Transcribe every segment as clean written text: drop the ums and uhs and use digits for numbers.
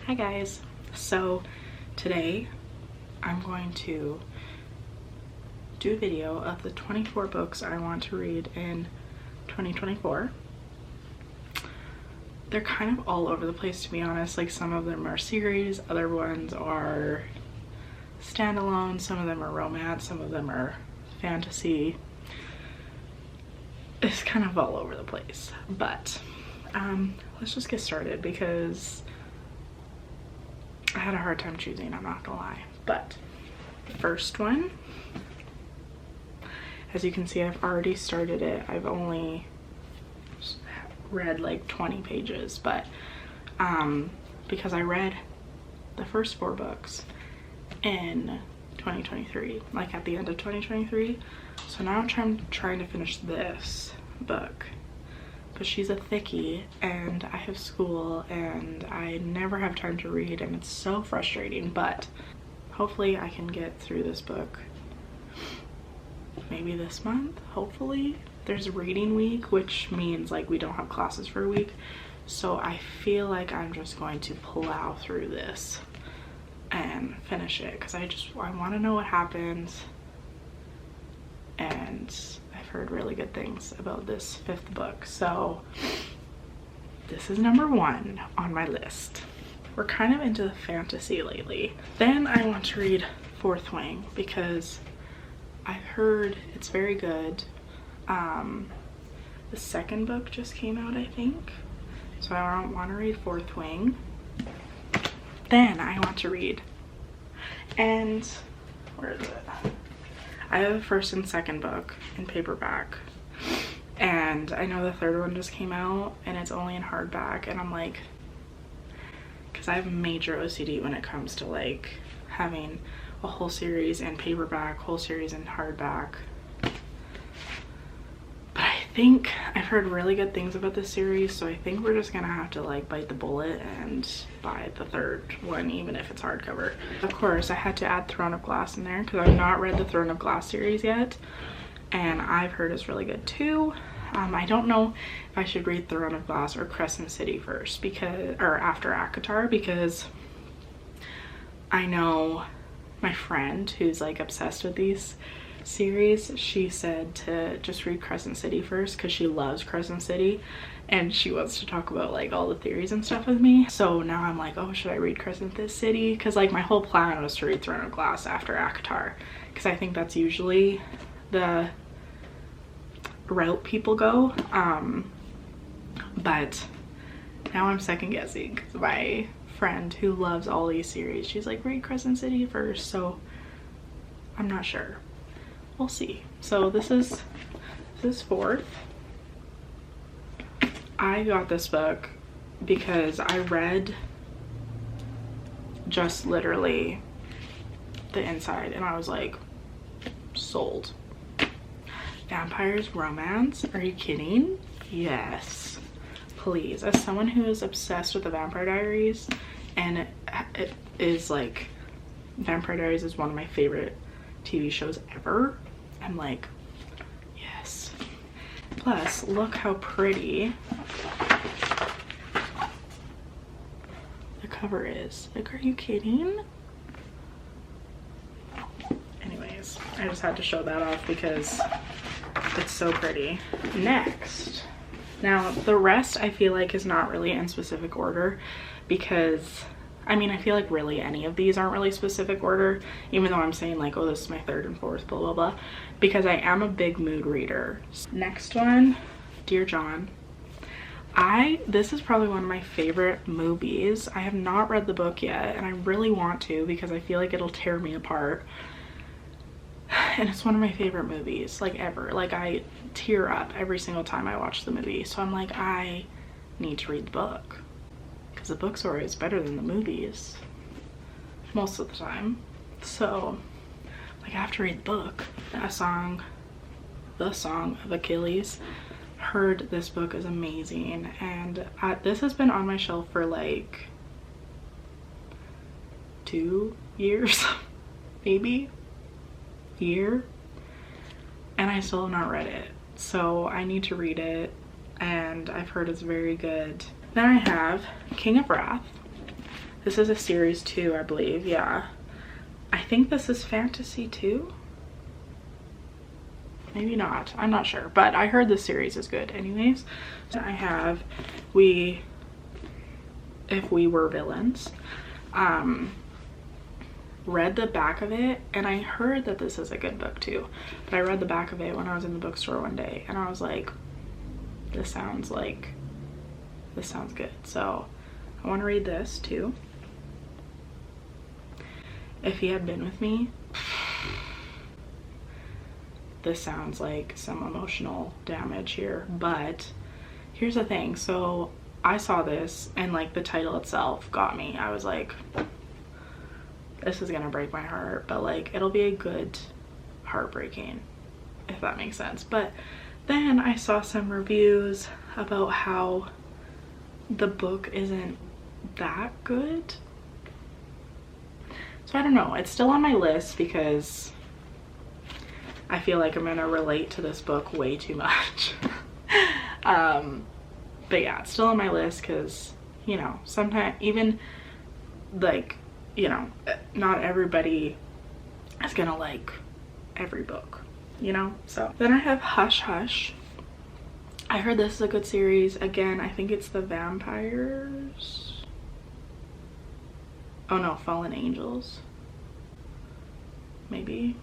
Hi guys. So today I'm going to do a video of the 24 books I want to read in 2024. They're kind of all over the place, to be honest. Like, some of them are series, other ones are standalone, some of them are romance, some of them are fantasy. It's kind of all over the place, but let's just get started because I had a hard time choosing, I'm not gonna lie. But the first one, as you can see, I've already started it. I've only read like 20 pages, but because I read the first 4 books in 2023, like at the end of 2023. So now I'm trying to finish this book. But she's a thickie and I have school and I never have time to read, and it's so frustrating, but hopefully I can get through this book maybe this month. Hopefully. There's reading week, which means like we don't have classes for a week, so I feel like I'm just going to plow through this and finish it because I want to know what happens, and I've heard really good things about this 5th book, so this is number 1 on my list. We're kind of into the fantasy lately. Then I want to read Fourth Wing because I've heard it's very good. The 2nd book just came out, I think, so I want to read Fourth Wing. Then I want to read, and where is it? I have the 1st and 2nd book in paperback, and I know the 3rd one just came out and it's only in hardback, and I'm like, because I have major OCD when it comes to like having a whole series in paperback, whole series in hardback. But I think I've heard really good things about this series, so I think we're just gonna have to like bite the bullet and buy the 3rd one, even if it's hardcover. Of course, I had to add Throne of Glass in there because I've not read the Throne of Glass series yet, and I've heard it's really good too. I don't know if I should read Throne of Glass or Crescent City first, because, or after ACOTAR, because I know my friend who's like obsessed with these series, she said to just read Crescent City first because she loves Crescent City and she wants to talk about like all the theories and stuff with me. So now I'm like, oh, should I read Crescent City? Because like my whole plan was to read Throne of Glass after ACOTAR, because I think that's usually the route people go. But now I'm second guessing because my friend who loves all these series, she's like, read Crescent City first, so I'm not sure. We'll see. So this is 4th. I got this book because I read just literally the inside and I was like, sold. Vampires romance? Are you kidding? Yes, please. As someone who is obsessed with the Vampire Diaries, and it is like, Vampire Diaries is one of my favorite TV shows ever, I'm like, yes. Plus, look how pretty the cover is. Like, are you kidding? Anyways, I just had to show that off because it's so pretty. Next, now the rest I feel like is not really in specific order, because I mean, I feel like really any of these aren't really specific order, even though I'm saying like, oh, this is my 3rd and 4th, blah, blah, blah, because I am a big mood reader. Next one, Dear John. This is probably one of my favorite movies. I have not read the book yet, and I really want to because I feel like it'll tear me apart. And it's one of my favorite movies, like ever. Like, I tear up every single time I watch the movie. So I'm like, I need to read the book, because the book's always better than the movies most of the time. So like, I have to read the book. The song of Achilles. Heard this book is amazing, and this has been on my shelf for like 2 years maybe year, and I still have not read it, so I need to read it, and I've heard it's very good. Then I have King of Wrath. This is a series too, I believe. Yeah, I think this is fantasy too. Maybe not, I'm not sure, but I heard this series is good anyways. So I have If We Were Villains. Read the back of it, and I heard that this is a good book too, but I read the back of it when I was in the bookstore one day, and I was like, this sounds good. So I want to read this too. If He Had Been With Me. This sounds like some emotional damage here, but here's the thing. So I saw this, and like the title itself got me. I was like, this is gonna break my heart, but like it'll be a good heartbreaking, if that makes sense. But then I saw some reviews about how the book isn't that good. So I don't know, it's still on my list because I feel like I'm gonna relate to this book way too much. But yeah, it's still on my list because, you know, sometimes even like, you know, not everybody is gonna like every book, you know. So then I have Hush Hush. I heard this is a good series. Again, I think it's the vampires. Oh no, Fallen Angels. Maybe.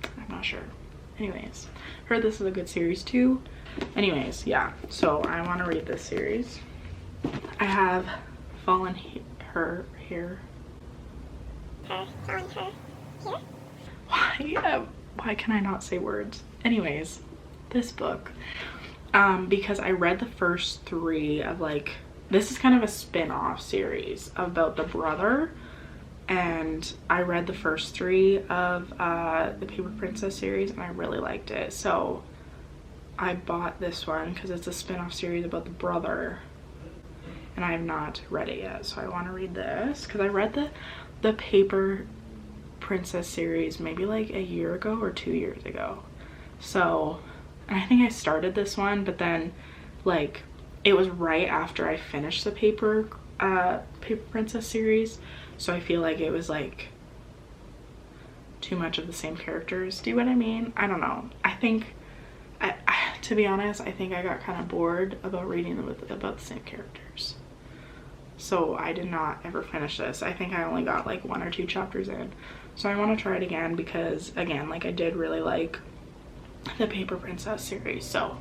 I'm not sure. Anyways, heard this is a good series too. Anyways, yeah, so I want to read this series. I have Fallen Her Here. Fallen Her Here? Why can I not say words? Anyways, this book, because I read the first 3 of like, this is kind of a spin-off series about the brother, and I read the first 3 of the Paper Princess series, and I really liked it. So I bought this one because it's a spin-off series about the brother, and I have not read it yet. So I want to read this because I read the Paper Princess series maybe like a year ago or 2 years ago. So, and I think I started this one, but then like it was right after I finished the Paper Princess series. So I feel like it was like too much of the same characters. Do you know what I mean? I don't know. I think, to be honest, I think I got kind of bored about reading them about the same characters. So I did not ever finish this. I think I only got like 1 or 2 chapters in. So I want to try it again because, again, like I did really like the Paper Princess series. So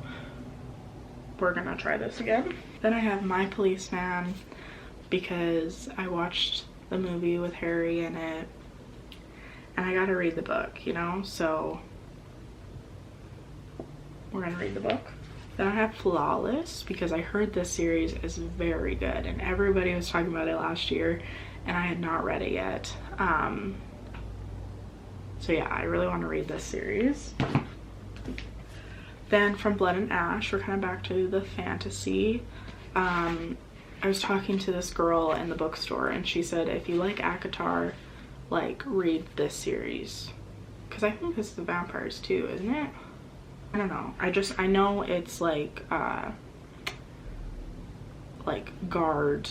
we're gonna try this again. Then I have My Policeman because I watched the movie with Harry in it, and I gotta read the book, you know. So we're gonna read the book. Then I have Flawless because I heard this series is very good and everybody was talking about it last year, and I had not read it yet. So yeah, I really want to read this series. Then from Blood and Ash, we're kind of back to the fantasy. I was talking to this girl in the bookstore, and she said if you like ACOTAR, like read this series, because I think this is the vampires too, isn't it? I don't know. I know it's like guard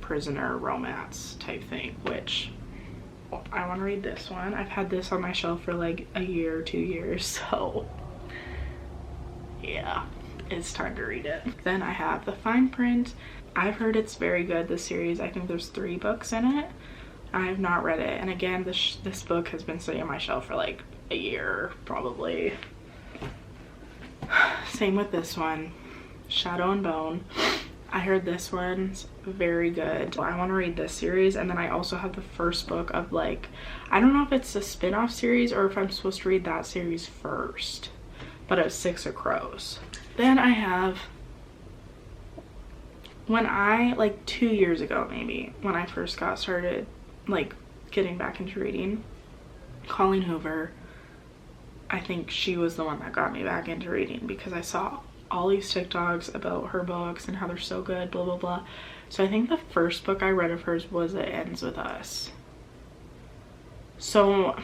prisoner romance type thing, which I want to read this one. I've had this on my shelf for like a year or 2 years, so yeah, it's time to read it. Then I have The Fine Print. I've heard it's very good, this series. I think there's 3 books in it. I have not read it, and again, this book has been sitting on my shelf for like a year probably. Same with this one, Shadow and Bone. I heard this one's very good. I want to read this series, and then I also have the first book of like, I don't know if it's a spin-off series or if I'm supposed to read that series first, but it's 6 of Crows. Then I have, when I, like 2 years ago maybe, when I first got started like getting back into reading, Colleen Hoover, I think she was the one that got me back into reading because I saw all these TikToks about her books and how they're so good, blah blah blah. So I think the first book I read of hers was It Ends With Us. So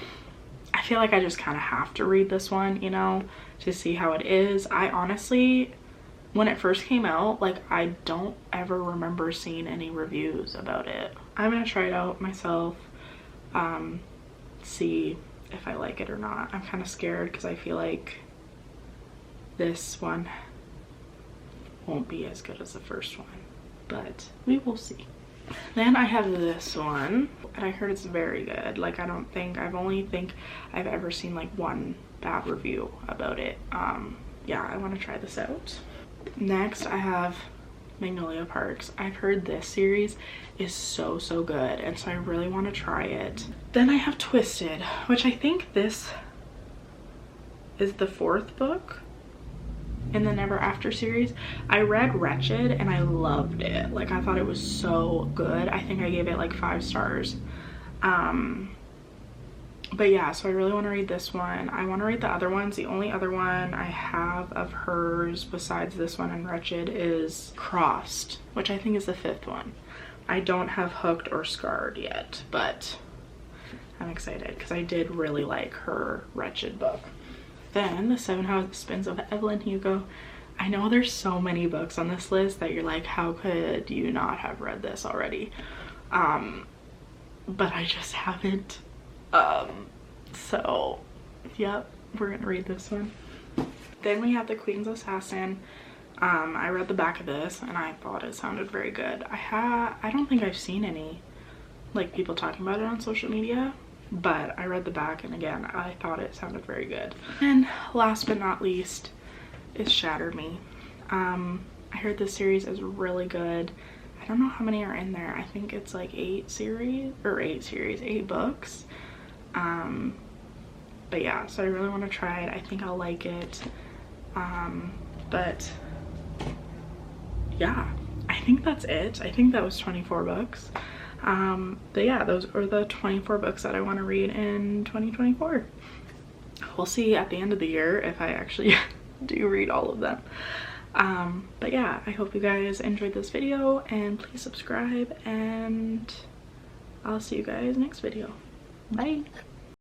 I feel like I just kind of have to read this one, you know, to see how it is. I honestly when it first came out, like I don't ever remember seeing any reviews about it. I'm gonna try it out myself, see if I like it or not. I'm kind of scared because I feel like this one won't be as good as the first one, but we will see. Then I have this one, and I heard it's very good. Like I only think I've ever seen like one bad review about it. Yeah, I want to try this out. Next I have Magnolia Parks. I've heard this series is so good, and so I really want to try it. Then I have Twisted, which I think this is the 4th book in the Never After series. I read Wretched and I loved it. Like I thought it was so good. I think I gave it like 5 stars. But yeah, so I really want to read this one. I want to read the other ones. The only other one I have of hers besides this one and Wretched is Crossed, which I think is the 5th one. I don't have Hooked or Scarred yet, but I'm excited because I did really like her Wretched book. Then the 7 Husbands of Evelyn Hugo. I know there's so many books on this list that you're like, how could you not have read this already? But I just haven't. So yep, we're gonna read this one. Then we have The Queen's Assassin. I read the back of this and I thought it sounded very good. I don't think I've seen any like people talking about it on social media, but I read the back and again I thought it sounded very good. And last but not least is Shatter Me. I heard this series is really good. I don't know how many are in there. I think it's like 8 books. But yeah, so I really want to try it. I think I'll like it. But yeah, I think that's it. I think that was 24 books. But yeah, those are the 24 books that I want to read in 2024. We'll see at the end of the year if I actually do read all of them. But yeah, I hope you guys enjoyed this video, and please subscribe, and I'll see you guys next video. Bye.